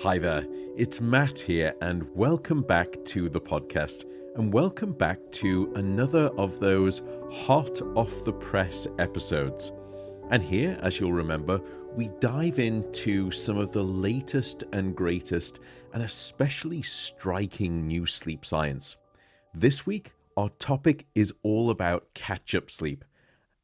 Hi there, it's Matt here, and welcome back to the podcast, and welcome back to another of those hot off the press episodes. And here, as you'll remember, we dive into some of the latest and greatest and especially striking new sleep science. This week, our topic is all about catch-up sleep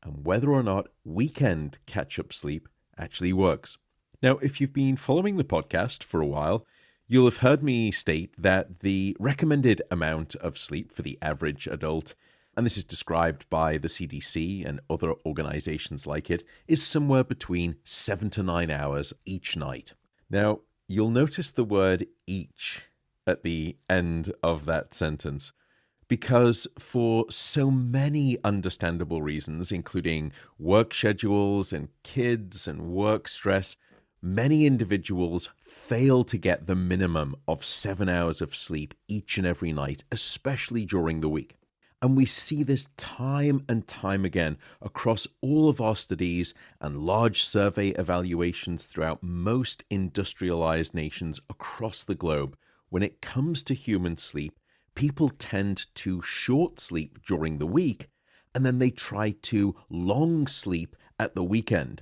and whether or not weekend catch-up sleep actually works. Now, if you've been following the podcast for a while, you'll have heard me state that the recommended amount of sleep for the average adult, and this is described by the CDC and other organizations like it, is somewhere between 7 to 9 hours each night. Now, you'll notice the word each at the end of that sentence, because for so many understandable reasons, including work schedules and kids and work stress, many individuals fail to get the minimum of 7 hours of sleep each and every night, especially during the week. And we see this time and time again across all of our studies and large survey evaluations throughout most industrialized nations across the globe. When it comes to human sleep, people tend to short sleep during the week, and then they try to long sleep at the weekend.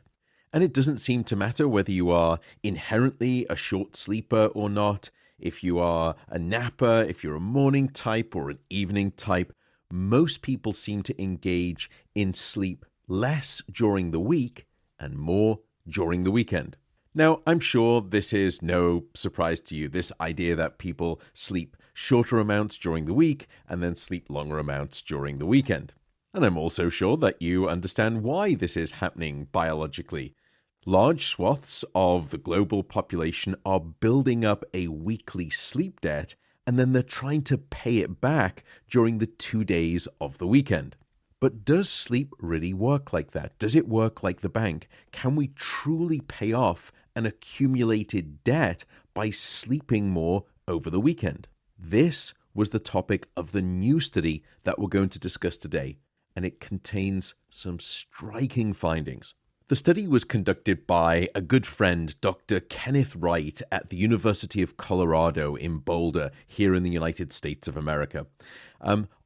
And it doesn't seem to matter whether you are inherently a short sleeper or not, if you are a napper, if you're a morning type or an evening type. Most people seem to engage in sleep less during the week and more during the weekend. Now, I'm sure this is no surprise to you, this idea that people sleep shorter amounts during the week and then sleep longer amounts during the weekend. And I'm also sure that you understand why this is happening biologically. Large swaths of the global population are building up a weekly sleep debt, and then they're trying to pay it back during the 2 days of the weekend. But does sleep really work like that? Does it work like the bank? Can we truly pay off an accumulated debt by sleeping more over the weekend? This was the topic of the new study that we're going to discuss today, and it contains some striking findings. The study was conducted by a good friend, Dr. Kenneth Wright, at the University of Colorado in Boulder, here in the United States of America.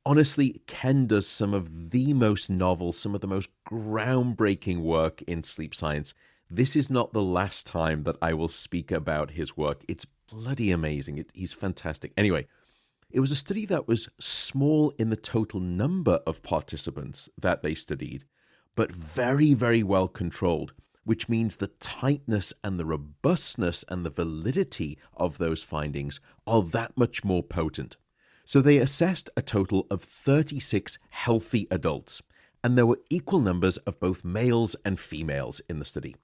Honestly, Ken does some of the most novel, some of the most groundbreaking work in sleep science. This is not the last time that I will speak about his work. It's bloody amazing. He's fantastic. Anyway, it was a study that was small in the total number of participants that they studied, but very, very well controlled, which means the tightness and the robustness and the validity of those findings are that much more potent. So they assessed a total of 36 healthy adults, and there were equal numbers of both males and females in the study.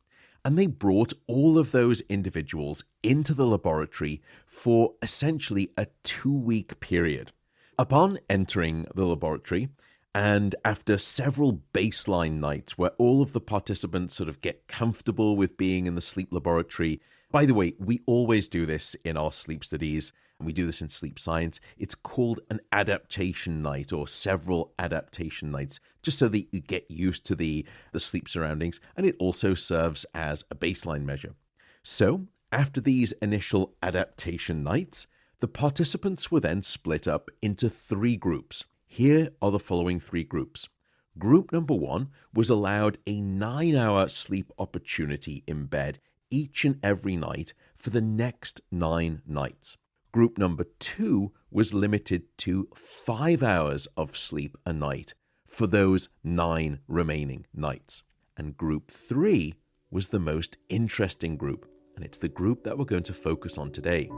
And they brought all of those individuals into the laboratory for essentially a 2-week period. Upon entering the laboratory, and after several baseline nights where all of the participants sort of get comfortable with being in the sleep laboratory. By the way, we always do this in our sleep studies, and we do this in sleep science. It's called an adaptation night or several adaptation nights, just so that you get used to the sleep surroundings, and it also serves as a baseline measure. So, after these initial adaptation nights, the participants were then split up into 3 groups. Here are the following 3 groups. Group number 1 was allowed a 9-hour sleep opportunity in bed each and every night for the next 9 nights. Group number 2 was limited to 5 hours of sleep a night for those 9 remaining nights. And group 3 was the most interesting group, and it's the group that we're going to focus on today.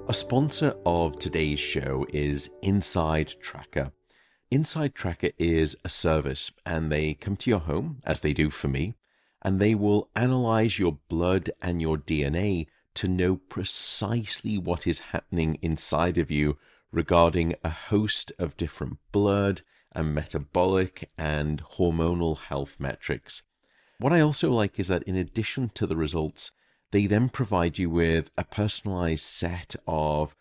A sponsor of today's show is Inside Tracker. Inside Tracker is a service, and they come to your home, as they do for me, and they will analyze your blood and your DNA to know precisely what is happening inside of you regarding a host of different blood and metabolic and hormonal health metrics. What I also like is that in addition to the results, they then provide you with a personalized set of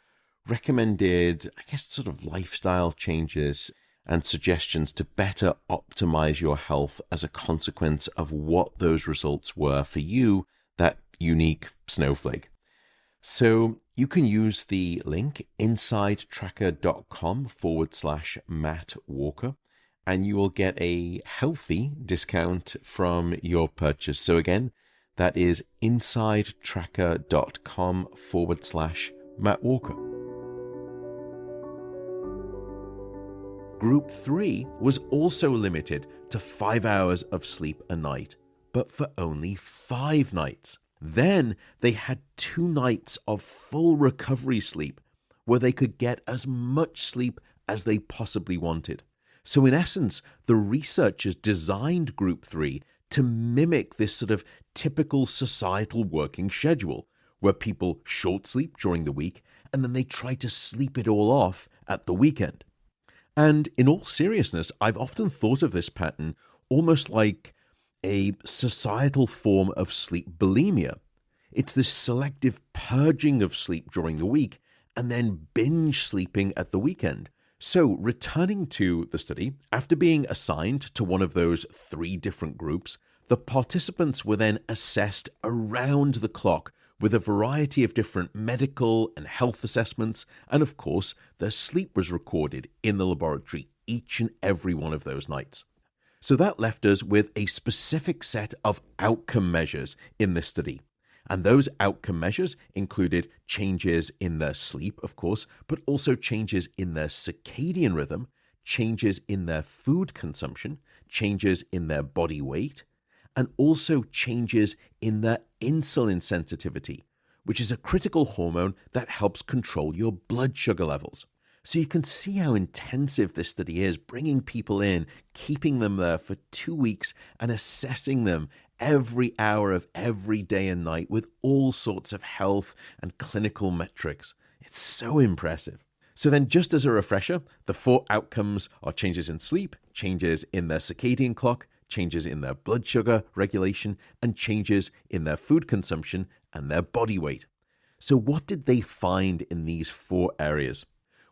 recommended, sort of lifestyle changes and suggestions to better optimize your health as a consequence of what those results were for you, that unique snowflake. So you can use the link insidetracker.com/Matt Walker, and you will get a healthy discount from your purchase. So again, that is insidetracker.com/Matt Walker. Group 3 was also limited to 5 hours of sleep a night, but for only 5 nights. Then they had 2 nights of full recovery sleep where they could get as much sleep as they possibly wanted. So in essence, the researchers designed Group 3 to mimic this sort of typical societal working schedule where people short sleep during the week and then they try to sleep it all off at the weekend. And in all seriousness, I've often thought of this pattern almost like a societal form of sleep bulimia. It's this selective purging of sleep during the week and then binge sleeping at the weekend. So returning to the study, after being assigned to one of those 3 different groups, the participants were then assessed around the clock with a variety of different medical and health assessments, and of course, their sleep was recorded in the laboratory each and every one of those nights. So that left us with a specific set of outcome measures in this study. And those outcome measures included changes in their sleep, of course, but also changes in their circadian rhythm, changes in their food consumption, changes in their body weight, and also changes in their insulin sensitivity, which is a critical hormone that helps control your blood sugar levels. So you can see how intensive this study is, bringing people in, keeping them there for 2 weeks and assessing them every hour of every day and night with all sorts of health and clinical metrics. It's so impressive. So then, just as a refresher, the 4 outcomes are changes in sleep, changes in their circadian clock, changes in their blood sugar regulation, and changes in their food consumption and their body weight. So what did they find in these 4 areas?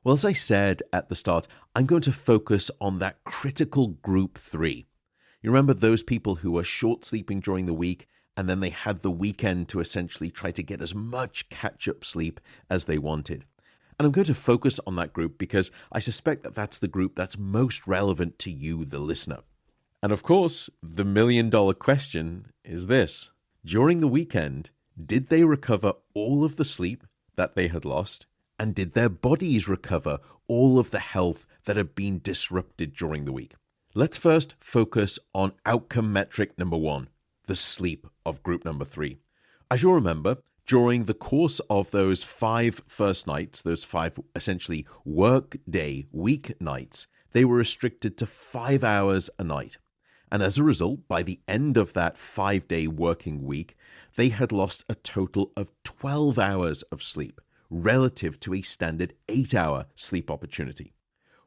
Well, as I said at the start, I'm going to focus on that critical group 3. You remember those people who were short sleeping during the week, and then they had the weekend to essentially try to get as much catch-up sleep as they wanted. And I'm going to focus on that group because I suspect that that's the group that's most relevant to you, the listener. And of course, the million-dollar question is this. During the weekend, did they recover all of the sleep that they had lost? And did their bodies recover all of the health that had been disrupted during the week? Let's first focus on outcome metric number 1, the sleep of group number 3. As you'll remember, during the course of those 5 first nights, those 5 essentially work day week nights, they were restricted to 5 hours a night. And as a result, by the end of that 5-day working week, they had lost a total of 12 hours of sleep, relative to a standard 8-hour sleep opportunity.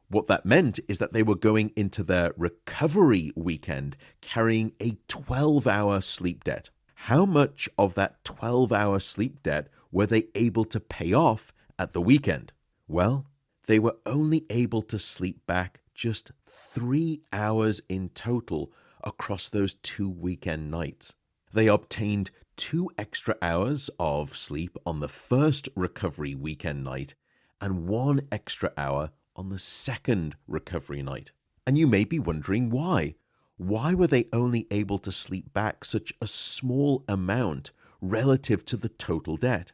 What that meant is that they were going into their recovery weekend carrying a 12-hour sleep debt. How much of that 12-hour sleep debt were they able to pay off at the weekend? Well, they were only able to sleep back just 3 hours in total across those 2 weekend nights. They obtained 2 extra hours of sleep on the first recovery weekend night and 1 extra hour on the second recovery night. And you may be wondering why. Why were they only able to sleep back such a small amount relative to the total debt?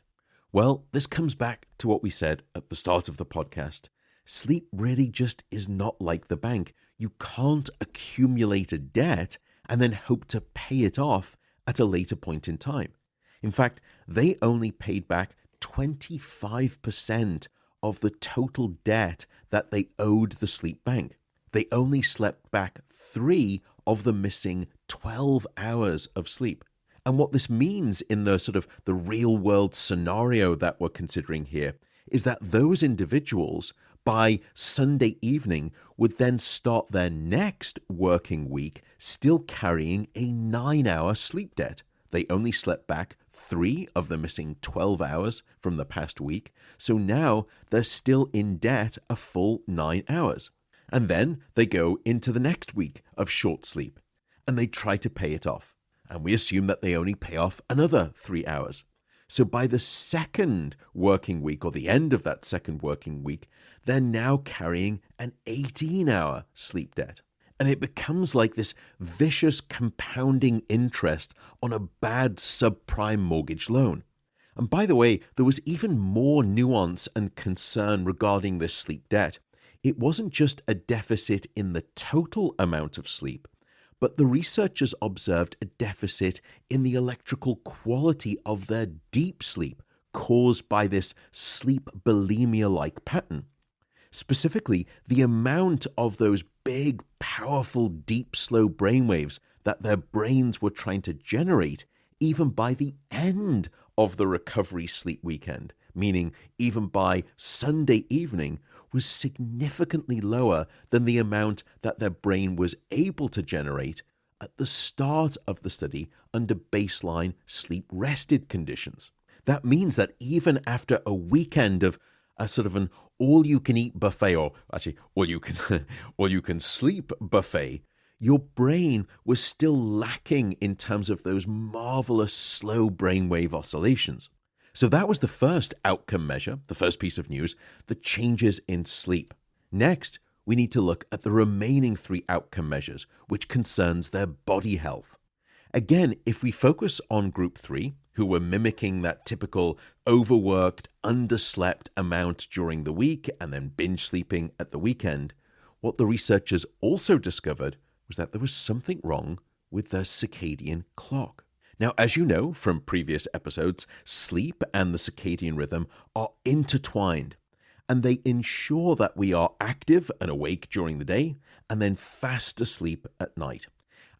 Well, this comes back to what we said at the start of the podcast. Sleep really just is not like the bank. You can't accumulate a debt and then hope to pay it off at a later point in time. In fact, they only paid back 25% of the total debt that they owed the sleep bank. They only slept back 3 of the missing 12 hours of sleep. And what this means in the real world scenario that we're considering here is that those individuals by Sunday evening would then start their next working week still carrying a 9-hour sleep debt. They only slept back 3 of the missing 12 hours from the past week, so now they're still in debt a full 9 hours. And then they go into the next week of short sleep and they try to pay it off. And we assume that they only pay off another 3 hours. So by the second working week, or the end of that second working week, they're now carrying an 18-hour sleep debt. And it becomes like this vicious compounding interest on a bad subprime mortgage loan. And by the way, there was even more nuance and concern regarding this sleep debt. It wasn't just a deficit in the total amount of sleep, but the researchers observed a deficit in the electrical quality of their deep sleep caused by this sleep bulimia-like pattern. Specifically, the amount of those big, powerful, deep, slow brainwaves that their brains were trying to generate even by the end of the recovery sleep weekend, meaning even by Sunday evening, was significantly lower than the amount that their brain was able to generate at the start of the study under baseline sleep-rested conditions. That means that even after a weekend of a sort of an all-you-can-eat buffet, or actually all-you-can sleep buffet, your brain was still lacking in terms of those marvelous slow brainwave oscillations. So that was the first outcome measure, the first piece of news, the changes in sleep. Next, we need to look at the remaining 3 outcome measures, which concerns their body health. Again, if we focus on group 3, who were mimicking that typical overworked, underslept amount during the week and then binge sleeping at the weekend, what the researchers also discovered was that there was something wrong with their circadian clock. Now, as you know from previous episodes, sleep and the circadian rhythm are intertwined, and they ensure that we are active and awake during the day and then fast asleep at night.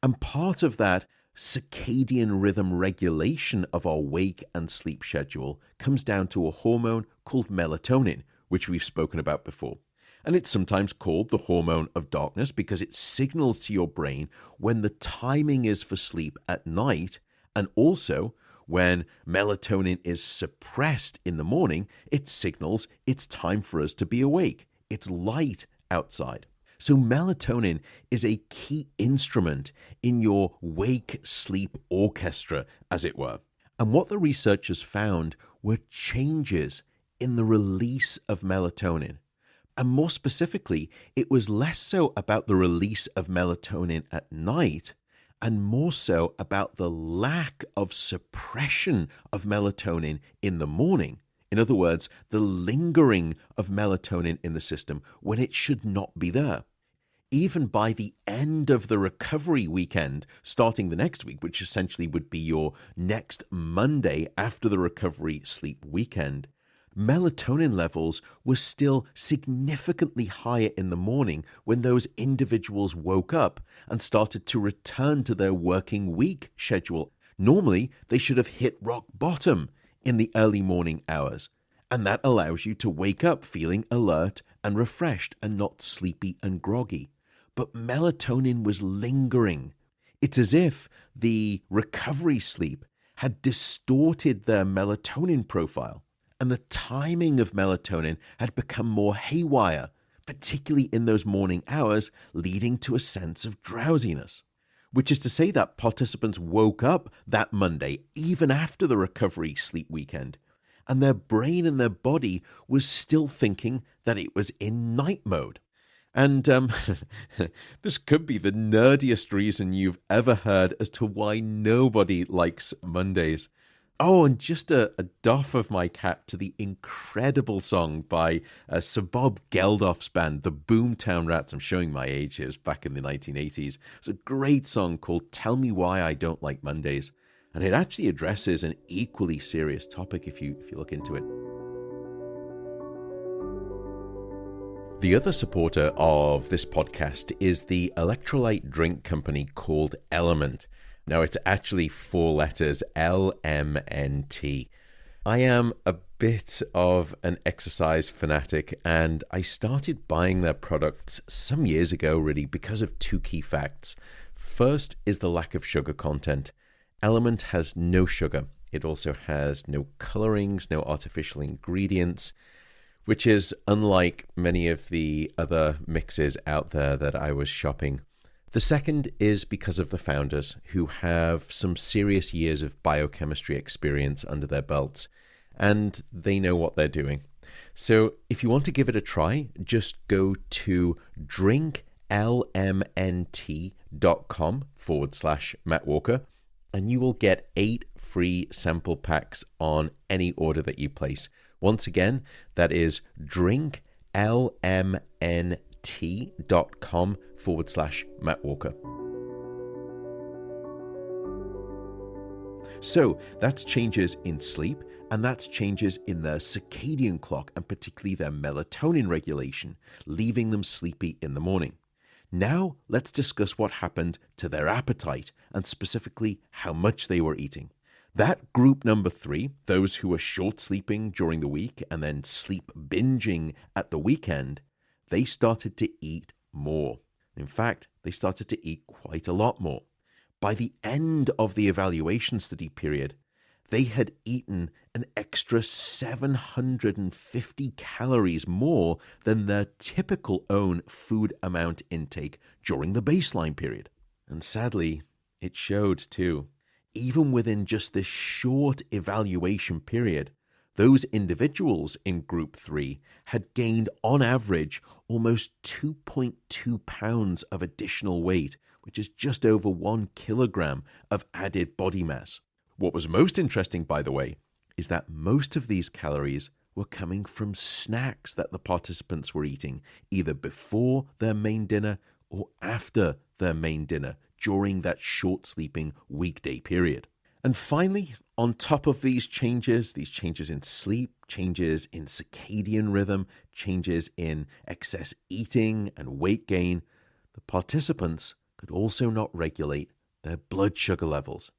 And part of that circadian rhythm regulation of our wake and sleep schedule comes down to a hormone called melatonin, which we've spoken about before. And it's sometimes called the hormone of darkness because it signals to your brain when the timing is for sleep at night, and also when melatonin is suppressed in the morning, it signals it's time for us to be awake. It's light outside. So melatonin is a key instrument in your wake-sleep orchestra, as it were. And what the researchers found were changes in the release of melatonin. And more specifically, it was less so about the release of melatonin at night and more so about the lack of suppression of melatonin in the morning. In other words, the lingering of melatonin in the system when it should not be there. Even by the end of the recovery weekend, starting the next week, which essentially would be your next Monday after the recovery sleep weekend, melatonin levels were still significantly higher in the morning when those individuals woke up and started to return to their working week schedule. Normally, they should have hit rock bottom in the early morning hours, and that allows you to wake up feeling alert and refreshed and not sleepy and groggy. But melatonin was lingering. It's as if the recovery sleep had distorted their melatonin profile, and the timing of melatonin had become more haywire, particularly in those morning hours, leading to a sense of drowsiness. Which is to say that participants woke up that Monday, even after the recovery sleep weekend, and their brain and their body was still thinking that it was in night mode. And this could be the nerdiest reason you've ever heard as to why nobody likes Mondays. Oh, and just a doff of my cap to the incredible song by Sir Bob Geldof's band, the Boomtown Rats. I'm showing my age here. It was back in the 1980s. It's a great song called Tell Me Why I Don't Like Mondays. And it actually addresses an equally serious topic if you look into it. The other supporter of this podcast is the electrolyte drink company called Element. Now, it's actually 4 letters, LMNT. I am a bit of an exercise fanatic, and I started buying their products some years ago, really, because of 2 key facts. First is the lack of sugar content. Element has no sugar. It also has no colorings, no artificial ingredients, which is unlike many of the other mixes out there that I was shopping. The second is because of the founders, who have some serious years of biochemistry experience under their belts, and they know what they're doing. So if you want to give it a try, just go to drinklmnt.com/Matt Walker, and you will get 8 free sample packs on any order that you place. Once again, that is drinklmnt.com/Matt Walker. So that's changes in sleep, and that's changes in their circadian clock, and particularly their melatonin regulation, leaving them sleepy in the morning. Now let's discuss what happened to their appetite, and specifically how much they were eating. That group number 3, those who were short sleeping during the week and then sleep binging at the weekend, they started to eat more. In fact, they started to eat quite a lot more. By the end of the evaluation study period, they had eaten an extra 750 calories more than their typical own food amount intake during the baseline period. And sadly, it showed too. Even within just this short evaluation period, those individuals in group 3 had gained on average almost 2.2 pounds of additional weight, which is just over 1 kilogram of added body mass. What was most interesting, by the way, is that most of these calories were coming from snacks that the participants were eating, either before their main dinner or after their main dinner during that short sleeping weekday period. And finally, on top of these changes in sleep, changes in circadian rhythm, changes in excess eating and weight gain, the participants could also not regulate their blood sugar levels.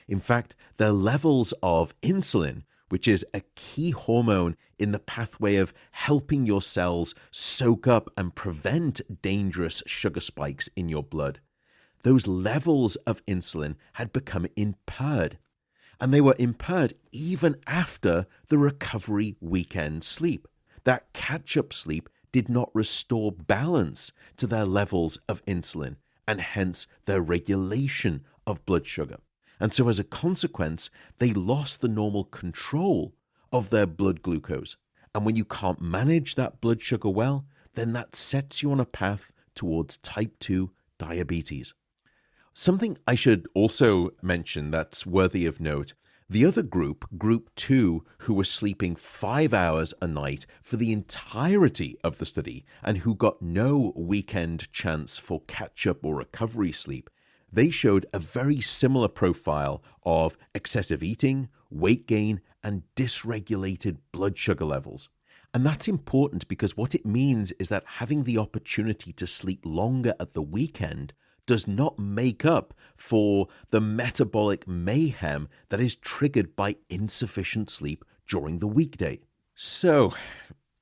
In fact, their levels of insulin, which is a key hormone in the pathway of helping your cells soak up and prevent dangerous sugar spikes in your blood, those levels of insulin had become impaired. And they were impaired even after the recovery weekend sleep. That catch-up sleep did not restore balance to their levels of insulin and hence their regulation of blood sugar. And so as a consequence, they lost the normal control of their blood glucose. And when you can't manage that blood sugar well, then that sets you on a path towards type 2 diabetes. Something I should also mention that's worthy of note, the other group, group 2, who were sleeping 5 hours a night for the entirety of the study and who got no weekend chance for catch-up or recovery sleep, they showed a very similar profile of excessive eating, weight gain, and dysregulated blood sugar levels. And that's important because what it means is that having the opportunity to sleep longer at the weekend does not make up for the metabolic mayhem that is triggered by insufficient sleep during the weekday. So,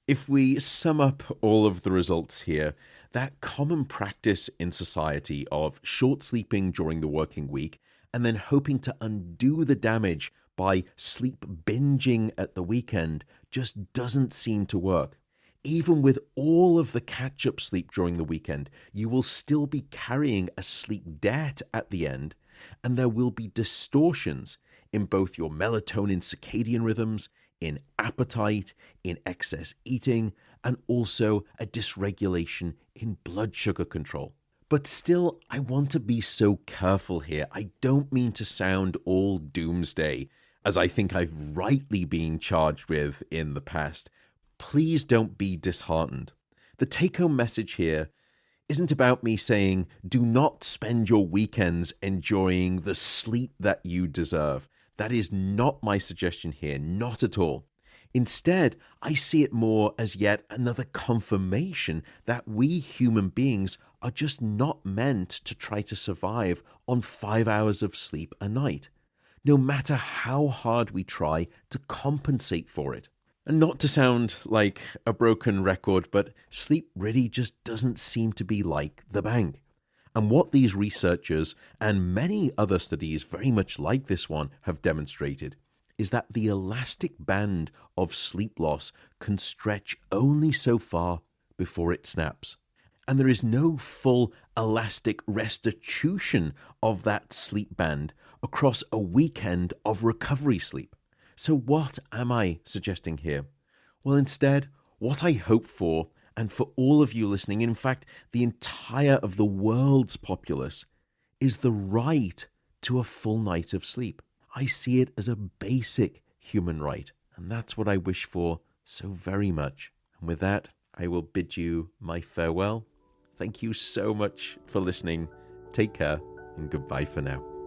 if we sum up all of the results here, that common practice in society of short sleeping during the working week and then hoping to undo the damage by sleep binging at the weekend just doesn't seem to work. Even with all of the catch-up sleep during the weekend, you will still be carrying a sleep debt at the end, and there will be distortions in both your melatonin circadian rhythms, in appetite, in excess eating, and also a dysregulation in blood sugar control. But still, I want to be so careful here. I don't mean to sound all doomsday, as I think I've rightly been charged with in the past. Please don't be disheartened. The take-home message here isn't about me saying, do not spend your weekends enjoying the sleep that you deserve. That is not my suggestion here, not at all. Instead, I see it more as yet another confirmation that we human beings are just not meant to try to survive on 5 hours of sleep a night, no matter how hard we try to compensate for it. And not to sound like a broken record, but sleep really just doesn't seem to be like the bank. And what these researchers and many other studies very much like this one have demonstrated is that the elastic band of sleep loss can stretch only so far before it snaps. And there is no full elastic restitution of that sleep band across a weekend of recovery sleep. So what am I suggesting here? Well, instead, what I hope for, and for all of you listening, in fact, the entire of the world's populace, is the right to a full night of sleep. I see it as a basic human right, and that's what I wish for so very much. And with that, I will bid you my farewell. Thank you so much for listening. Take care, and goodbye for now.